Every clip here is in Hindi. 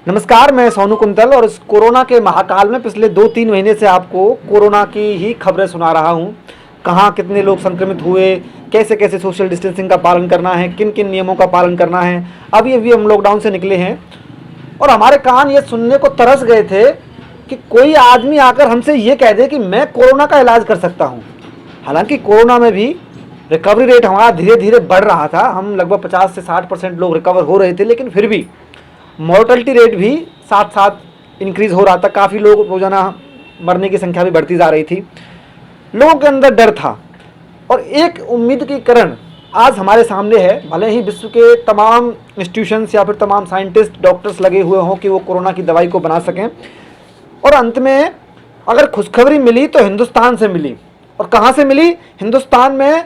नमस्कार, मैं सोनू कुंतल और इस कोरोना के महाकाल में पिछले 2-3 महीने से आपको कोरोना की ही खबरें सुना रहा हूं। कहां कितने लोग संक्रमित हुए, कैसे कैसे सोशल डिस्टेंसिंग का पालन करना है, किन किन नियमों का पालन करना है। अभी अभी हम लॉकडाउन से निकले हैं और हमारे कान ये सुनने को तरस गए थे कि कोई आदमी आकर हमसे ये कह दे कि मैं कोरोना का इलाज कर सकता हूँ। हालांकि कोरोना में भी रिकवरी रेट हमारा धीरे धीरे बढ़ रहा था। हम लगभग 50 से 60% लोग रिकवर हो रहे थे, लेकिन फिर भी मॉर्टलिटी रेट भी साथ साथ इंक्रीज़ हो रहा था। काफ़ी लोग रोज़ाना मरने की संख्या भी बढ़ती जा रही थी। लोगों के अंदर डर था और एक उम्मीद की किरण आज हमारे सामने है। भले ही विश्व के तमाम इंस्टीट्यूशंस या फिर तमाम साइंटिस्ट, डॉक्टर्स लगे हुए हों कि वो कोरोना की दवाई को बना सकें, और अंत में अगर खुशखबरी मिली तो हिंदुस्तान से मिली। और कहाँ से मिली? हिंदुस्तान में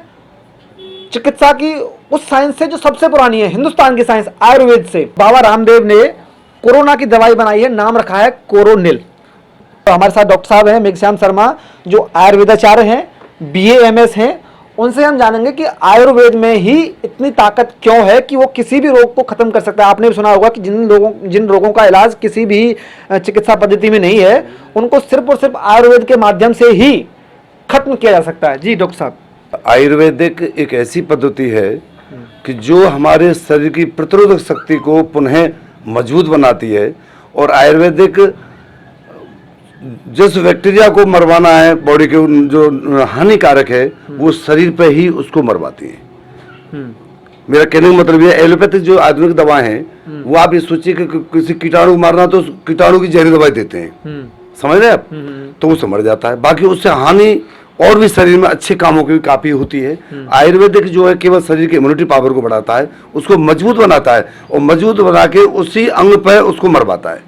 चिकित्सा की उस साइंस से जो सबसे पुरानी है, हिंदुस्तान की साइंस, आयुर्वेद से। बाबा रामदेव ने कोरोना की दवाई बनाई है, नाम रखा है कोरोनिल। तो हमारे साथ डॉक्टर साहब हैं मेघश्याम शर्मा, जो आयुर्वेदाचार्य हैं, BA MS हैं। उनसे हम जानेंगे कि आयुर्वेद में ही इतनी ताकत क्यों है कि वो किसी भी रोग को खत्म कर सकता है। आपने भी सुना होगा कि जिन रोगों का इलाज किसी भी चिकित्सा पद्धति में नहीं है, उनको सिर्फ और सिर्फ आयुर्वेद के माध्यम से ही खत्म किया जा सकता है। जी डॉक्टर साहब। आयुर्वेदिक एक ऐसी पद्धति है कि जो हमारे शरीर की प्रतिरोधक शक्ति को पुनः मजबूत बनाती है। और आयुर्वेदिक जिस बैक्टीरिया को मरवाना है, बॉडी के जो हानिकारक है, वो शरीर पे ही उसको मरवाती है। मेरा कहने का मतलब ये, एलोपैथिक जो आधुनिक दवाएं हैं वो आप ये सोचिए कि किसी कीटाणु को मारना तो कीटाणु की जहरीली दवाई देते हैं, समझ रहे हैं आप, तो वो से मर जाता है। बाकी उससे हानि और भी शरीर में अच्छे कामों की भी काफी होती है। आयुर्वेदिक जो है केवल शरीर की इम्यूनिटी पावर को बढ़ाता है, उसको मजबूत बनाता है और मजबूत बना के उसी अंग पर उसको मरवाता है,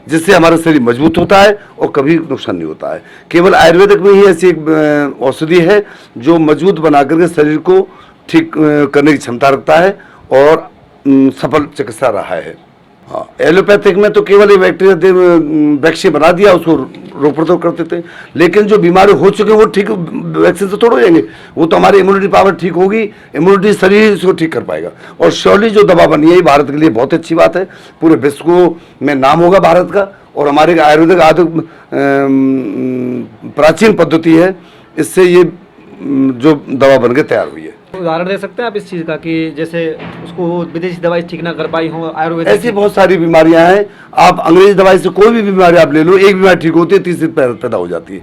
जिससे हमारा शरीर मजबूत होता है और कभी नुकसान नहीं होता है। केवल आयुर्वेदिक में ही ऐसी एक औषधि है जो मजबूत बना करके शरीर को ठीक करने की क्षमता रखता है और सफल चिकित्सा रहा है। हाँ, एलोपैथिक में तो केवल एक बैक्टीरिया वैक्सीन बना दिया, उसको रोग प्रतिरोध करते थे। लेकिन जो बीमारी हो चुके हैं वो ठीक वैक्सीन से थोड़ा हो जाएंगे, वो तो हमारी इम्यूनिटी पावर ठीक होगी, इम्यूनिटी शरीर इसको ठीक कर पाएगा। और श्योरली जो दवा बनी है भारत के लिए बहुत अच्छी बात है, पूरे विश्व को में नाम होगा भारत का। और हमारे आयुर्वेदिक आधुनिक प्राचीन पद्धति है, इससे ये जो दवा बन के तैयार हुई है। उदाहरण दे सकते हैं आप इस चीज़ का कि जैसे उसको विदेशी दवाई ठीक ना कर पाई हो, आयुर्वेद ऐसी बहुत सारी बीमारियां हैं। आप अंग्रेजी दवाई से कोई भी बीमारी आप ले लो, एक बीमारी ठीक होती है, तीसरी पैदा हो जाती है।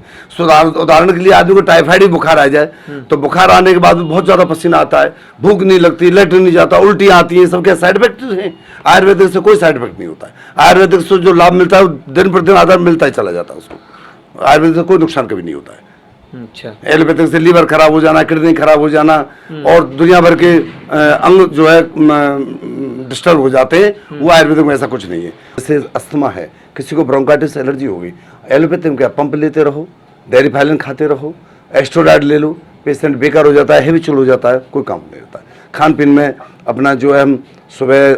उदाहरण के लिए आदमी को टाइफाइड ही बुखार आ जाए तो बुखार आने के बाद बहुत ज्यादा पसीना आता है, भूख नहीं लगती, लेटरिन नहीं जाता, उल्टी आती है, सबके साइड इफेक्ट हैं। आयुर्वेदिक से कोई साइड इफेक्ट नहीं होता है। आयुर्वेदिक से जो लाभ मिलता है दिन प्रतिदिन आधार मिलता ही चला जाता है उसको। आयुर्वेदिक से कोई नुकसान कभी नहीं होता है। अच्छा। एलोपैथिक से लीवर खराब हो जाना, किडनी खराब हो जाना और दुनिया भर के अंग जो है डिस्टर्ब हो जाते हैं, वो आयुर्वेदिक में ऐसा कुछ नहीं है। जैसे अस्थमा है, किसी को ब्रोंकाइटिस एलर्जी होगी, एलोपैथिक में क्या पंप लेते रहो, डेरिफाइलिन खाते रहो, एस्ट्रोडाइड ले लो, पेशेंट बेकार हो जाता है, हैबिचुअल हो जाता है, कोई काम नहीं होता है। खान पीन में अपना जो है हम सुबह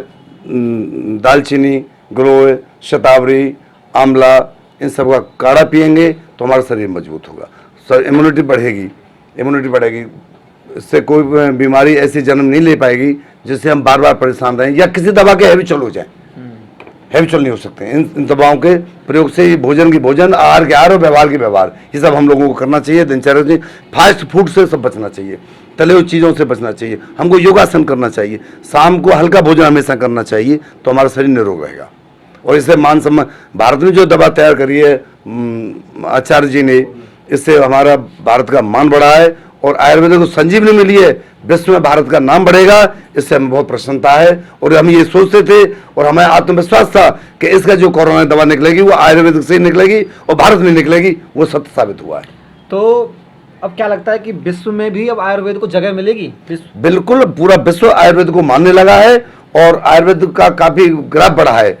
दालचीनी, गिलोय, शतावरी, आंवला, इन सब का काढ़ा पियेंगे तो हमारा शरीर मजबूत होगा, इम्यूनिटी बढ़ेगी। इससे कोई बीमारी ऐसी जन्म नहीं ले पाएगी जिससे हम बार बार परेशान रहें या किसी दवा के हैबिचुअल हो जाए। हैबिचुअल नहीं हो सकते इन दवाओं के प्रयोग से। भोजन की भोजन, आहार के आहार और व्यवहार के व्यवहार, ये सब हम लोगों को करना चाहिए। दिनचर्या से फास्ट फूड से सब बचना चाहिए, तले हुई चीज़ों से बचना चाहिए। हमको योगासन करना चाहिए, शाम को हल्का भोजन हमेशा करना चाहिए, तो हमारा शरीर निरोग रहेगा। और इससे मान सम्मान, भारत में जो दवा तैयार करी है आचार्य जी ने, इससे हमारा भारत का मान बढ़ा है और आयुर्वेद को संजीवनी मिली है, विश्व में भारत का नाम बढ़ेगा। इससे हमें बहुत प्रसन्नता है और हम ये सोचते थे और हमें आत्मविश्वास था कि इसका जो कोरोना दवा निकलेगी वो आयुर्वेदिक से निकलेगी और भारत में निकलेगी, वो सत्य साबित हुआ है। तो अब क्या लगता है कि विश्व में भी अब आयुर्वेद को जगह मिलेगी? बिल्कुल, पूरा विश्व आयुर्वेद को मानने लगा है और आयुर्वेद का काफी ग्राफ बढ़ा है।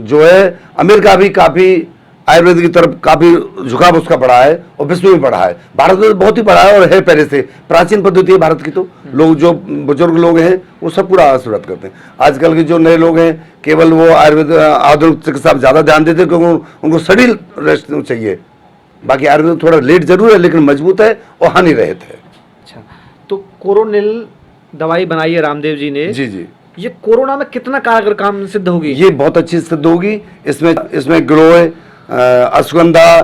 जो है अमेरिका भी काफी आयुर्वेद की तरफ काफी झुकाव उसका बढ़ा है और विश्व में बढ़ा है। भारत में बहुत ही बढ़ा है और है पहले से प्राचीन पद्धति है भारत की। तो लोग जो बुजुर्ग लोग हैं वो सब पूरा आशीर्वाद करते हैं। आजकल के जो नए लोग हैं केवल वो आयुर्वेद आधुनिक चिकित्सा पर ज्यादा ध्यान देते हैं क्योंकि उनको शरीर रेस्ट चाहिए। बाकी आयुर्वेद थोड़ा लेट जरूर है लेकिन मजबूत है और हानि रहित है। अच्छा, तो कोरोनिल दवाई बनाई है रामदेव जी ने। जी जी। ये कोरोना में कितना कारगर काम सिद्ध होगी? ये बहुत अच्छी सिद्ध होगी। इसमें गिलोय, अश्वगंधा,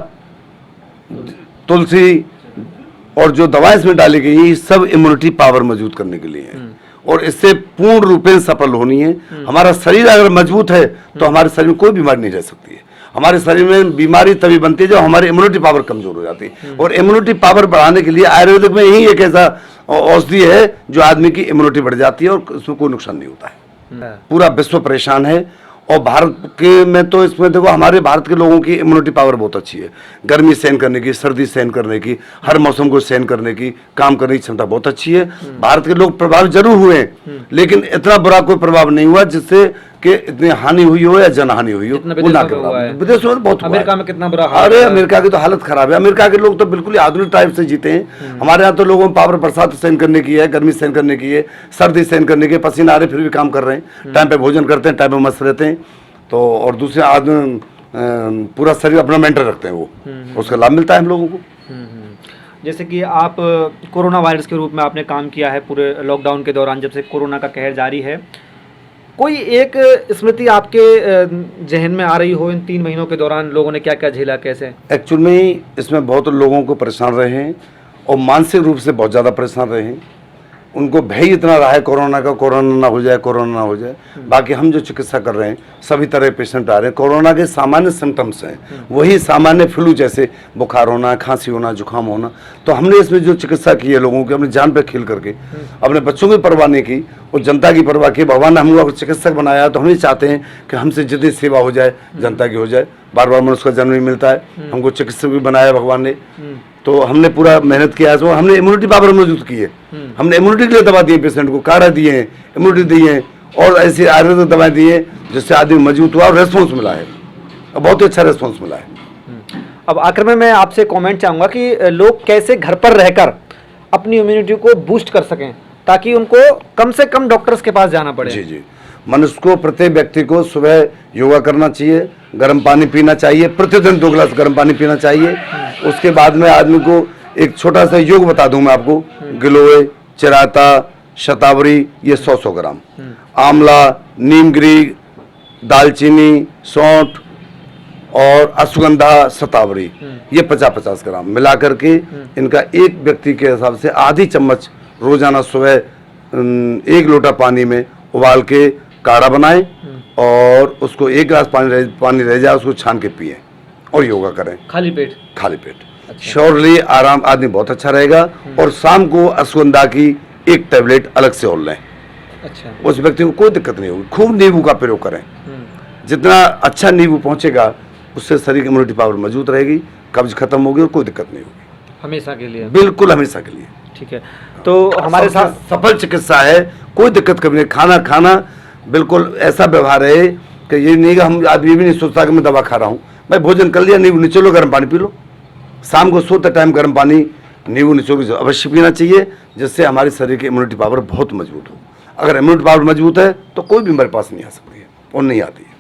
तुलसी और जो दवाएं इसमें डाली गई ये सब इम्यूनिटी पावर मजबूत करने के लिए है और इससे पूर्ण रूप से सफल होनी है। हमारा शरीर अगर मजबूत है तो हमारे शरीर में कोई बीमारी नहीं रह सकती है। हमारे शरीर में बीमारी तभी बनती है जब हमारी इम्यूनिटी पावर कमजोर हो जाती है और इम्यूनिटी पावर बढ़ाने के लिए आयुर्वेदिक में यही एक ऐसा औषधि है जो आदमी की इम्यूनिटी बढ़ जाती है और उसमें कोई नुकसान नहीं होता है। पूरा विश्व परेशान है और भारत के में तो इसमें देखो हमारे भारत के लोगों की इम्यूनिटी पावर बहुत अच्छी है। गर्मी सहन करने की, सर्दी सहन करने की, हर मौसम को सहन करने की, काम करने की क्षमता बहुत अच्छी है। भारत के लोग प्रभावित जरूर हुए हैं लेकिन इतना बुरा कोई प्रभाव नहीं हुआ जिससे कि इतनी हानि हुई हो या जनहानि हुई हो। विदेशों में बहुत हुआ है। अमेरिका में कितना बुरा हाल अरे है। अमेरिका की तो हालत खराब है। अमेरिका के लोग तो बिल्कुल ही आधुनिक टाइप से जीते हैं। हमारे यहाँ तो लोगों में पावर बरसात सहन करने की है, गर्मी सहन करने की है, सर्दी सहन करने की है, पसीना आ रहे फिर भी काम कर रहे हैं, टाइम पे भोजन करते हैं, टाइम पे मस्त रहते हैं। तो और दूसरे आदमी पूरा शरीर अपना मेंटेन रखते हैं, वो उसका लाभ मिलता है हम लोगों को। जैसे कि आप कोरोना वायरस के रूप में आपने काम किया है पूरे लॉकडाउन के दौरान, जब से कोरोना का कहर जारी है, कोई एक स्मृति आपके जहन में आ रही हो इन 3 महीनों के दौरान लोगों ने क्या क्या झेला, कैसे? एक्चुअल में इसमें बहुत लोगों को परेशान रहे हैं और मानसिक रूप से बहुत ज़्यादा परेशान रहे हैं। उनको भय इतना रहा है कोरोना का, कोरोना ना हो जाए, कोरोना ना हो जाए। बाकी हम जो चिकित्सा कर रहे हैं सभी तरह के पेशेंट आ रहे हैं। कोरोना के सामान्य सिम्टम्स हैं वही सामान्य फ्लू जैसे बुखार होना, खांसी होना, जुकाम होना। तो हमने इसमें जो चिकित्सा की है लोगों की, अपनी जान पे खेल करके, अपने बच्चों की परवाह नहीं की और जनता की परवाह की। भगवान ने हम लोग चिकित्सक बनाया तो हम ही चाहते हैं कि हमसे जितनी सेवा हो जाए जनता की हो जाए। बार बार मनुष्य का जन्म नहीं मिलता है, हमको चिकित्सक भी बनाया भगवान ने। तो हमने पूरा मेहनत किया है। हमने इम्यूनिटी पावर मजबूत की है। हमने इम्यूनिटी के लिए दवा दी है, पेशेंट को काढ़ा दिए हैं, इम्यूनिटी दी है और ऐसी आयुर्वेदिक दवाएं दी है जिससे आदमी मजबूत हुआ और रेस्पॉन्स मिला है, बहुत ही अच्छा रेस्पॉन्स मिला है। अब आखिर में मैं आपसे कमेंट चाहूँगा कि लोग कैसे घर पर रहकर अपनी इम्यूनिटी को बूस्ट कर सकें ताकि उनको कम से कम डॉक्टर्स के पास जाना पड़े। जी जी, मनुष्य को, प्रत्येक व्यक्ति को सुबह योगा करना चाहिए, गर्म पानी पीना चाहिए, प्रतिदिन 2 गिलास गर्म पानी पीना चाहिए। उसके बाद में आदमी को एक छोटा सा योग बता दूं मैं आपको, गिलोय, चिराता, शतावरी, ये 100-100 ग्राम, आंवला, नीमगिरी, दालचीनी, सौंठ और अश्वगंधा, शतावरी, ये 50-50 ग्राम मिला करके इनका एक व्यक्ति के हिसाब से आधी चम्मच रोजाना सुबह 1 लोटा पानी में उबाल के काढ़ा बनाएं और उसको 1 गिलास पानी रह जाए उसको छान के पिए और योगा करें खाली पेट। खाली पेट। श्योरली आराम, आदमी बहुत अच्छा रहेगा। और शाम को अश्वगंधा की 1 टैबलेट अलग से और लें। अच्छा, उस व्यक्ति को कोई दिक्कत नहीं होगी। खूब नींबू का प्रयोग करें, जितना अच्छा नींबू पहुंचेगा उससे शरीर की इम्यूनिटी पावर मजबूत रहेगी, कब्ज खत्म होगी और कोई दिक्कत नहीं होगी हमेशा के लिए। बिल्कुल हमेशा के लिए। ठीक है, तो हमारे साथ सफल चिकित्सा है, कोई दिक्कत कभी नहीं। खाना बिल्कुल ऐसा व्यवहार है कि ये नहीं कि हम आदमी भी नहीं सोचता कि मैं दवा खा रहा हूँ। भाई भोजन कर लिया, नींबू निचोलो, गर्म पानी पी लो। शाम को सोते टाइम गर्म पानी नींबू निचोड़ के अवश्य पीना चाहिए जिससे हमारे शरीर की इम्यूनिटी पावर बहुत मजबूत हो। अगर इम्यूनिटी पावर मजबूत है तो कोई भी हमारे पास नहीं आ सकती है और नहीं आती है।